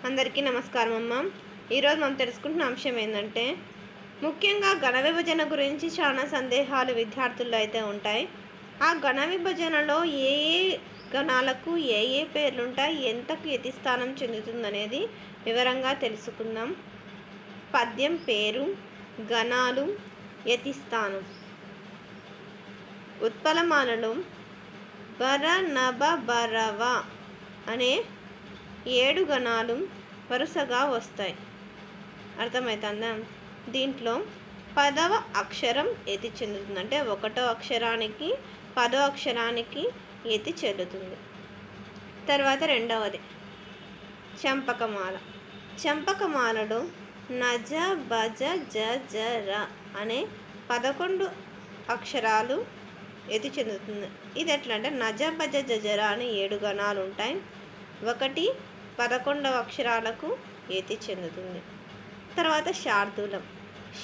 అందరికీ నమస్కారం అమ్మ. ఈరోజు మనం తెలుసుకుంటున్న అంశం ఏంటంటే ముఖ్యంగా ఘన విభజన గురించి చాలా సందేహాలు విద్యార్థుల్లో అయితే ఉంటాయి. ఆ ఘన విభజనలో ఏ గణాలకు ఏ పేర్లు ఉంటాయి, ఎంతకు యతి స్థానం చెందుతుందనేది వివరంగా తెలుసుకుందాం. పద్యం పేరు, గణాలు, యతి స్థానం. ఉత్పలమాలలో బర నభ భరవ అనే 7 గణాలు వరుసగా వస్తాయి. అర్థమవుతుందా? దీంట్లో 10వ అక్షరం యతి చెందుతుంది. అంటే 1వ అక్షరానికి 10వ అక్షరానికి యతి చెందుతుంది. తర్వాత రెండవది చంపకమాల. చంపకమాలలో నజ భజ జ జ ర అనే 11 అక్షరాలు యతి చెందుతుంది. ఇది ఎట్లా అంటే నజ భజ జ జ ర అనే 7 గణాలు ఉంటాయి. 1 11వ అక్షరాలకు యతి చెందుతుంది. తర్వాత శార్దూలం.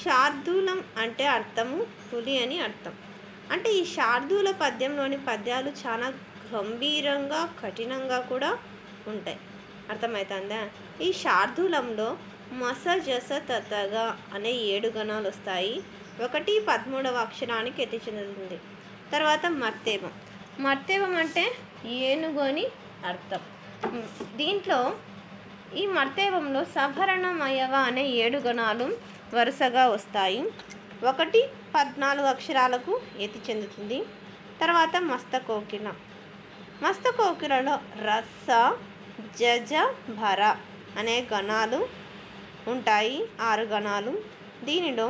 శార్దూలం అంటే అర్థము పులి అని అర్థం. అంటే ఈ శార్దూల పద్యంలోని పద్యాలు చాలా గంభీరంగా కఠినంగా కూడా ఉంటాయి. అర్థమవుతుందా? ఈ శార్దూలంలో మస జస తతగా అనే 7 గణాలు వస్తాయి. 1 13వ అక్షరానికి యతి చెందుతుంది. తర్వాత మర్తేవం. మర్తేవం అంటే ఏనుగు అని అర్థం. దీంట్లో ఈ మర్తేవంలో సభరణమయవ అనే 7 గణాలు వరుసగా వస్తాయి. 1 14 అక్షరాలకు యతి చెందుతుంది. తర్వాత మస్తకోకిల. మస్తకోకిలలో రస జజ భర అనే గణాలు ఉంటాయి. 6 గణాలు. దీనిలో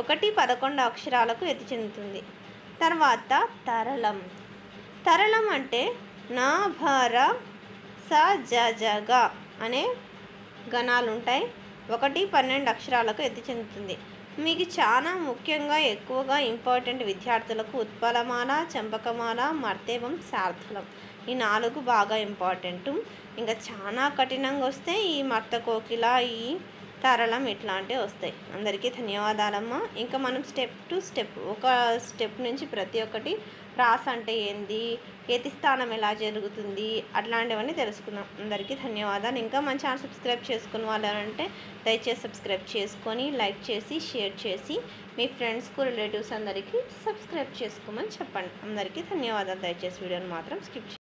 1 11 అక్షరాలకు యతి చెందుతుంది. తర్వాత తరళం. తరళం అంటే నా భర స జ జ గ అనే గణాలు ఉంటాయి. 1 12 అక్షరాలకు యతి చెందుతుంది. మీకు చాలా ముఖ్యంగా ఎక్కువగా ఇంపార్టెంట్ విద్యార్థులకు ఉత్పలమాల, చంపకమాల, మర్తేవం, శార్దూలం ఈ 4 బాగా ఇంపార్టెంట్. ఇంకా చాలా కఠినంగా వస్తే ఈ మర్తకోకిల, ఈ తరళం ఇట్లాంటివి వస్తాయి. అందరికీ ధన్యవాదాలమ్మా. ఇంకా మనం స్టెప్ టు స్టెప్ ఒక స్టెప్ నుంచి ప్రతి ఒక్కటి రాస అంటే ఏంది, యతి స్థానం ఎలా జరుగుతుంది అట్లాంటివన్నీ తెలుసుకుందాం. అందరికీ ధన్యవాదాలు. ఇంకా మన ఛానల్ సబ్స్క్రైబ్ చేసుకున్న వాళ్ళంటే దయచేసి సబ్స్క్రైబ్ చేసుకొని లైక్ చేసి షేర్ చేసి మీ ఫ్రెండ్స్కు రిలేటివ్స్ అందరికీ సబ్స్క్రైబ్ చేసుకోమని చెప్పండి. అందరికీ ధన్యవాదాలు. దయచేసి వీడియోని మాత్రం స్కిప్